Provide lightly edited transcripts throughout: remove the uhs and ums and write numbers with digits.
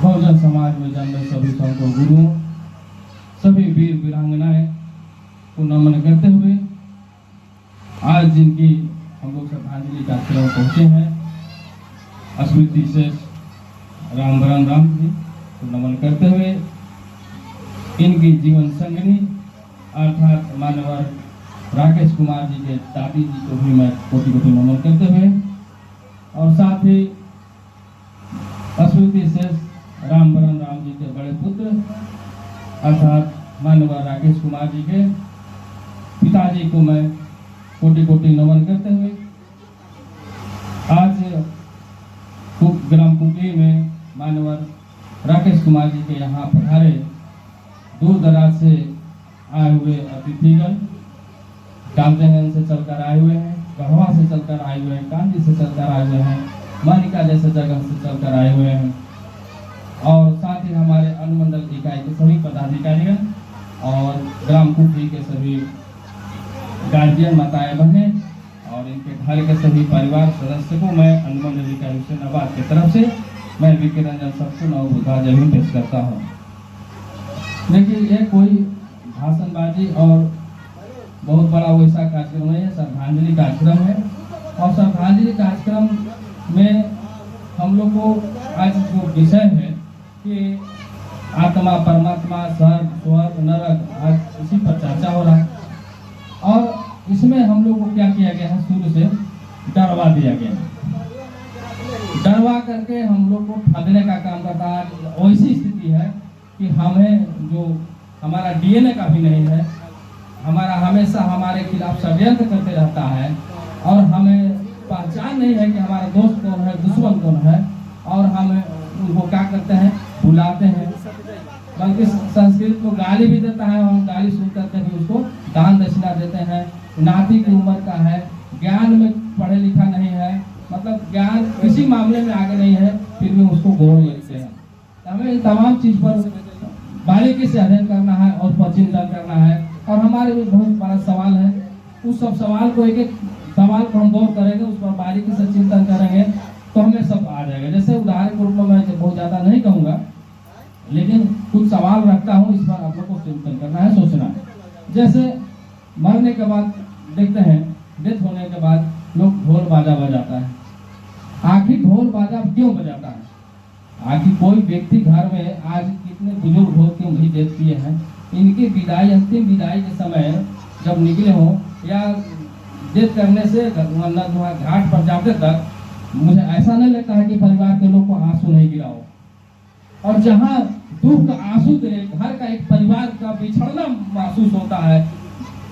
बहुजन समाज में जन्मे सभी संतों गुरुओं, सभी वीर वीरांगनाएं को नमन करते हुए आज जिनकी हम लोग श्रद्धांजलि कार्यक्रम पहुंचे हैं स्मृति शेष रामवरण राम जी को नमन करते हुए इनकी जीवन संगिनी अर्थात मान्यवर राकेश कुमार जी के दादी जी को भी मैं कोटि कोटि नमन करते हुए और साथ ही स्मृति शेष रामवरण राम जी के बड़े पुत्र अर्थात मान्यवर राकेश कुमार जी के पिताजी को मैं कोटि कोटि नमन करते हुए आज ग्राम कुकली में मान्यवर राकेश कुमार जी के यहाँ पधारे दूर दराज से आए हुए अतिथिगण, डालटेगंज से चलकर आए हुए हैं, गढ़वा से चलकर आए हुए हैं, कांडी से चलकर आए हुए हैं, मानिका जैसे जगह से चलकर आए हुए हैं और साथ ही हमारे अनुमंडल इकाई के सभी पदाधिकारीगण और ग्राम कुकली के सभी गार्जियन माताएं बहनें और इनके घर के सभी परिवार सदस्य को मैं अनुमंडल इकाई हुसैनाबाद की तरफ से मैं वीके रंजन सबको नवबुद्धा जय हिंद पेश करता हूँ। देखिए, ये कोई भाषणबाजी और बहुत बड़ा वैसा कार्यक्रम है, श्रद्धांजलि कार्यक्रम है और श्रद्धांजलि कार्यक्रम में हम लोग को आज जो विषय है कि आत्मा परमात्मा स्वर्ग स्वर्ग नरक, आज इसी पर चर्चा हो रहा है और इसमें हम लोग को क्या किया गया है, शुरू से डरवा दिया गया है। डरवा करके हम लोग को ठगने का काम करता है। वैसी स्थिति है कि हमें जो हमारा डीएनए का भी नहीं है, हमारा हमेशा हमारे खिलाफ षड्यंत्र करते रहता है और हमें पहचान नहीं है कि हमारा दोस्त कौन है, दुश्मन कौन है और हम उनको क्या करते हैं, बुलाते हैं, बल्कि संस्कृत को गाली भी देता है और गाली सुन करके भी उसको दान दक्षिणा देते हैं। नाती की उम्र का है, ज्ञान में पढ़े लिखा नहीं है, मतलब ज्ञान किसी मामले में आगे नहीं है, फिर भी उसको गौर लेते हैं। हमें इन तमाम चीज पर बारीकी से अध्ययन करना है और चिंतन करना है और हमारे भी बहुत बड़ा सवाल है। उस सब सवाल को एक एक सवाल को हम गौर करेंगे, उस पर बारीकी से चिंतन करेंगे तो हमें सब आ जाएगा। जैसे उदाहरण के रूप में मैं बहुत ज्यादा नहीं कहूँगा, लेकिन कुछ सवाल रखता हूँ, इस पर आप लोग को चिंतन करना है, सोचना है। जैसे मरने के बाद देखते हैं, डेथ होने के बाद लोग ढोल बाजा बजाता है। आखिर ढोल बाजा क्यों बजाता है? आखिर कोई व्यक्ति घर में आज कितने बुजुर्ग हो क्यों भी डेथ किए हैं, इनकी विदाई अंतिम विदाई के समय जब निकले हो या डेथ करने से घाट पर जाते तक मुझे ऐसा नहीं लगता है कि परिवार के लोग को आंसू नहीं गिरा हो। और जहाँ दुख का आंसू गिरे, घर का एक परिवार का बिछड़ना महसूस होता है,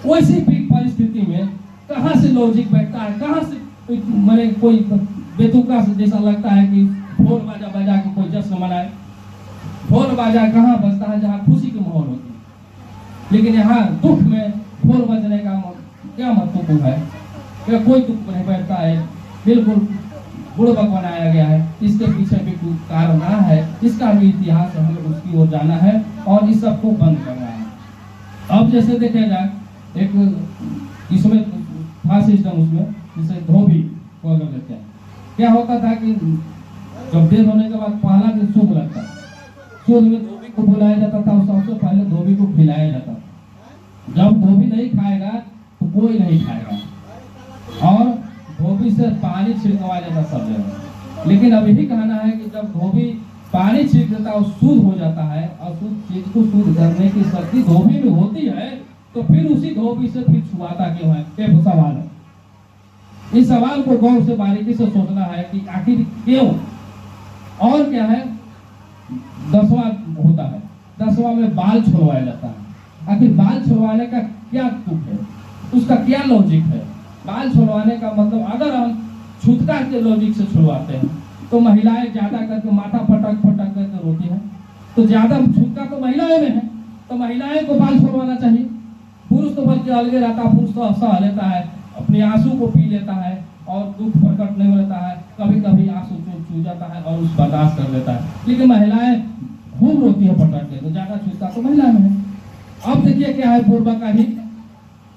वैसी भी परिस्थिति में कहाँ से लॉजिक बैठता है, कहाँ से मैंने कोई बेतुका से जैसा लगता है कि ढोल बाजा बजा के कोई जश्न मनाए। ढोल बाजा कहाँ बजता है जहाँ खुशी की माहौल होती है, लेकिन यहाँ दुख में ढोल बजने का क्या महत्व है? क्या कोई दुख नहीं बैठता है, बिल्कुल बुड़बक बनाया गया है। इसके पीछे भी कुछ कारण रहा है, इसका भी इतिहास हमें उसकी ओर जाना है और इस सबको बंद करना है। अब जैसे देखा जाए, एक इसमें था सिस्टम, उसमें जिसे धोबी को अगर लेते हैं, क्या होता था कि जब डेथ होने के बाद पहला दिन शुभ लगता, शुभ में धोबी को बुलाया जाता था और सबसे पहले धोबी को खिलाया जाता। जब धोबी नहीं खाएगा तो कोई नहीं खाएगा और धोबी से पानी छिड़कवाया जाता सब जगह। लेकिन अब यही कहना है कि जब धोबी पानी छिड़क देता है, शुद्ध हो जाता है और शुद्ध चीज को शुद्ध करने की शक्ति धोबी में होती है, तो फिर उसी धोबी से फिर छुआता क्यों है? एक सवाल है। इस सवाल को गौर से बारीकी से सोचना है कि आखिर क्यों। और क्या है, 10वां होता है, 10वां में बाल छुड़वाया जाता है। आखिर बाल छुड़वाने का क्या तुक है, उसका क्या लॉजिक है? बाल छुड़वाने का मतलब, अगर हम छूतका के लॉजिक से छुड़वाते हैं तो महिलाएं ज्यादा करके माथा फटक फटक करके रोती हैं, तो ज्यादा छूतका तो महिलाएं में है, तो महिलाएं को बाल छुड़वाना चाहिए। पुरुष तो बल्कि अलगे रहता है, पुरुष तो सह लेता है, अपने आंसू को पी लेता है और दुख प्रकट नहीं होता है, कभी कभी आंसू चू जाता है और उस बर्दाश्त कर लेता है। लेकिन महिलाएं खूब रोती है पटक के, तो ज्यादा छूतका तो महिला में है। अब देखिए क्या है, पूर्व का ही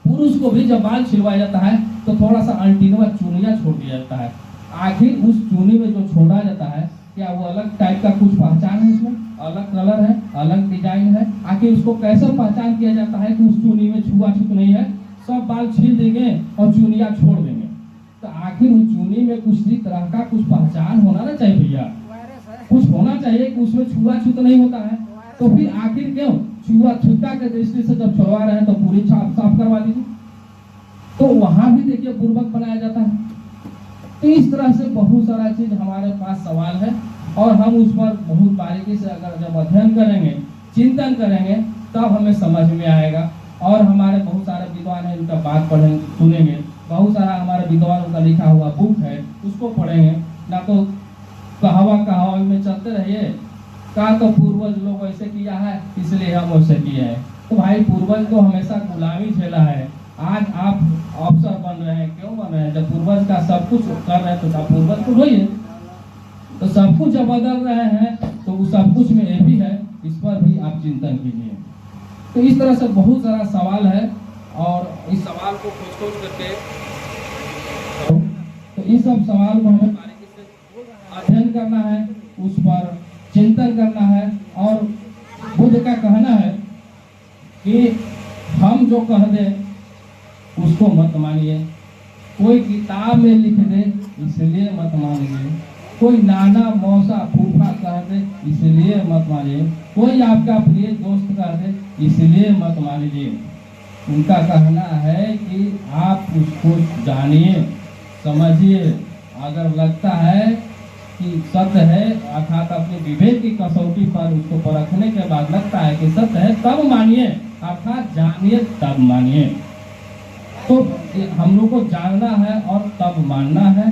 पुरुष को भी जब बाल छिलवाया जाता है तो थोड़ा सा अल्टीनवा चूनिया छोड़ दिया जाता है। आखिर उस चूनी में जो छोड़ा जाता है, क्या वो अलग टाइप का कुछ पहचान है उसमें? अलग कलर है, अलग डिजाइन है, आखिर उसको कैसे पहचान किया जाता है कि उस चुनी में छुआछूत नहीं है? सब बाल छील देंगे और चुनिया छोड़ देंगे, तो आखिर उस चुनी में कुछ भी तरह का कुछ पहचान होना ना चाहिए भैया, कुछ होना चाहिए कि उसमें छुआछूत नहीं होता है। तो फिर आखिर क्यों छुआछूता के दृष्टि से जब छोड़वा रहे हैं तो पूरी छाप साफ करवा दीजिए। तो वहां भी देखिए पूर्वक बनाया जाता है। तो इस तरह से बहुत सारा चीज हमारे पास सवाल है और हम उस पर बहुत बारीकी से अगर जब अध्ययन करेंगे, चिंतन करेंगे, तब हमें समझ में आएगा। और हमारे बहुत सारे विद्वान हैं, उनका बात पढ़ेंगे, सुनेंगे, बहुत सारा हमारे विद्वानों का लिखा हुआ बुक है, उसको पढ़ेंगे। ना तो कहावा में चलते रहिए का तो पूर्वज लोग ऐसे किया है इसलिए हम वैसे किए हैं। तो भाई पूर्वज को हमेशा गुलामी झेला है, आज आप अफसर बन रहे हैं, क्यों बन रहे हैं? जब पूर्वज का सब कुछ कर रहे हैं तो आप पूर्वज को ढोइए। तो सब कुछ जब बदल रहे हैं तो उस सब कुछ में ये भी है, इस पर भी आप चिंतन कीजिए। तो इस तरह से बहुत सारा सवाल है और इस सवाल को खोज करके तो इस सब सवाल को हमें बारीकी से अध्ययन करना है, उस पर चिंतन करना है। और बुद्ध का कहना है कि हम जो कह दें उसको मत मानिए, कोई किताब में लिख दे इसलिए मत मानिए, कोई नाना मौसा फूफा कह दे इसलिए मत मानिए, कोई आपका प्रिय दोस्त कह दे इसलिए मत मानिए। उनका कहना है कि आप उसको जानिए, समझिए, अगर लगता है कि सत्य है अर्थात अपने विवेक की कसौटी पर उसको परखने के बाद लगता है कि सत्य है तब मानिए, अर्थात जानिए तब मानिए। तो हम लोग को जानना है और तब मानना है।